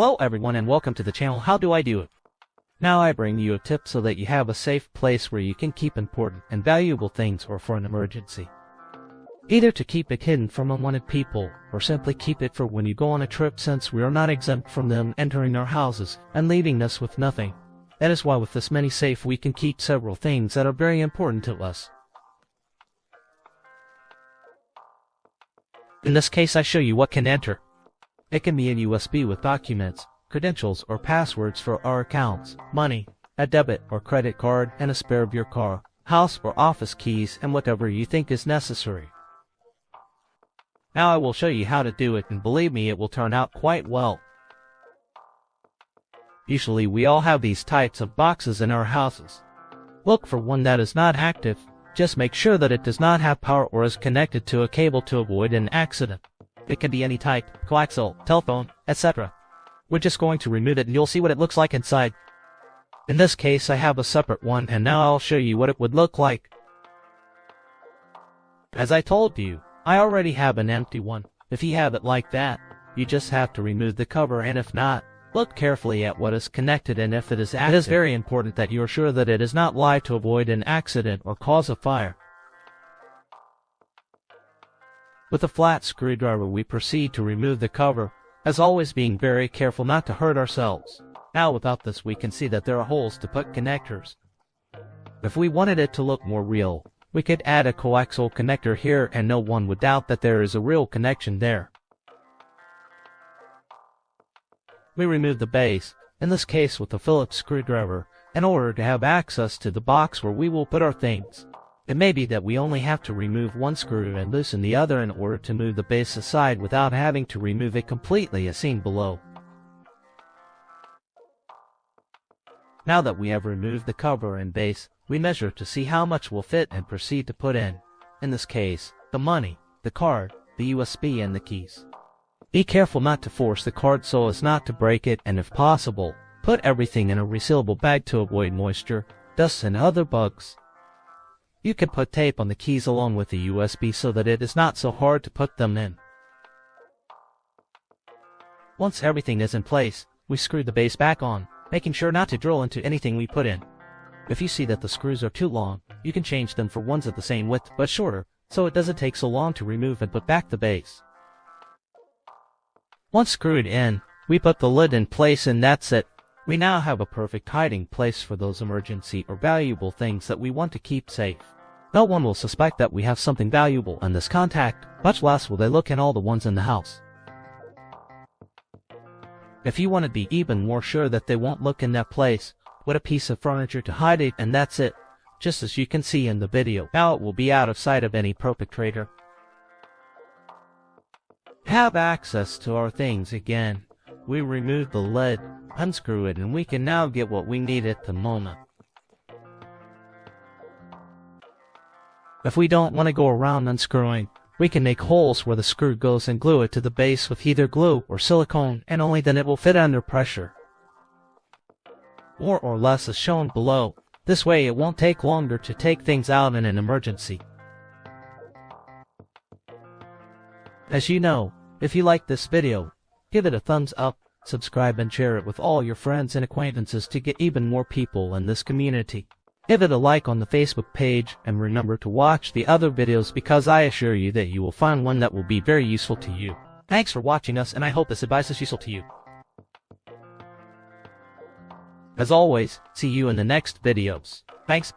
Hello everyone and welcome to the channel. How do I do it? Now I bring you a tip so that you have a safe place where you can keep important and valuable things or for an emergency. Either to keep it hidden from unwanted people or simply keep it for when you go on a trip, since we are not exempt from them entering our houses and leaving us with nothing. That is why with this many safe we can keep several things that are very important to us. In this case I show you what can enter. It can be a USB with documents, credentials or passwords for our accounts, money, a debit or credit card, and a spare of your car, house or office keys, and whatever you think is necessary. Now I will show you how to do it, and believe me, it will turn out quite well. Usually we all have these types of boxes in our houses. Look for one that is not active. Just make sure that it does not have power or is connected to a cable to avoid an accident. It can be any type, coaxial, telephone, etc. We're just going to remove it and you'll see what it looks like inside. In this case I have a separate one, and now I'll show you what it would look like. As I told you, I already have an empty one. If you have it like that, you just have to remove the cover, and if not, look carefully at what is connected, and if it is active. It is very important that you are sure that it is not live to avoid an accident or cause a fire. With a flat screwdriver we proceed to remove the cover, as always being very careful not to hurt ourselves. Now without this we can see that there are holes to put connectors. If we wanted it to look more real, we could add a coaxial connector here and no one would doubt that there is a real connection there. We remove the base, in this case with a Phillips screwdriver, in order to have access to the box where we will put our things. It may be that we only have to remove one screw and loosen the other in order to move the base aside without having to remove it completely as seen below. Now that we have removed the cover and base, we measure to see how much will fit and proceed to put in this case, the money, the card, the USB, and the keys. Be careful not to force the card so as not to break it, and if possible, put everything in a resealable bag to avoid moisture, dust, and other bugs. You can put tape on the keys along with the USB so that it is not so hard to put them in. Once everything is in place, we screw the base back on, making sure not to drill into anything we put in. If you see that the screws are too long, you can change them for ones of the same width but shorter, so it doesn't take so long to remove and put back the base. Once screwed in, we put the lid in place and that's it. We now have a perfect hiding place for those emergency or valuable things that we want to keep safe. No one will suspect that we have something valuable in this contact, much less will they look in all the ones in the house. If you want to be even more sure that they won't look in that place, put a piece of furniture to hide it and that's it, just as you can see in the video. Now it will be out of sight of any perpetrator. Have access to our things again. We remove the lid, unscrew it, and we can now get what we need at the moment. If we don't want to go around unscrewing, we can make holes where the screw goes and glue it to the base with either glue or silicone, and only then it will fit under pressure. More or less as shown below. This way it won't take longer to take things out in an emergency. As you know, if you like this video, give it a thumbs up, subscribe and share it with all your friends and acquaintances to get even more people in this community. Give it a like on the Facebook page and remember to watch the other videos because I assure you that you will find one that will be very useful to you. Thanks for watching us, and I hope this advice is useful to you. As always, see you in the next videos. Thanks.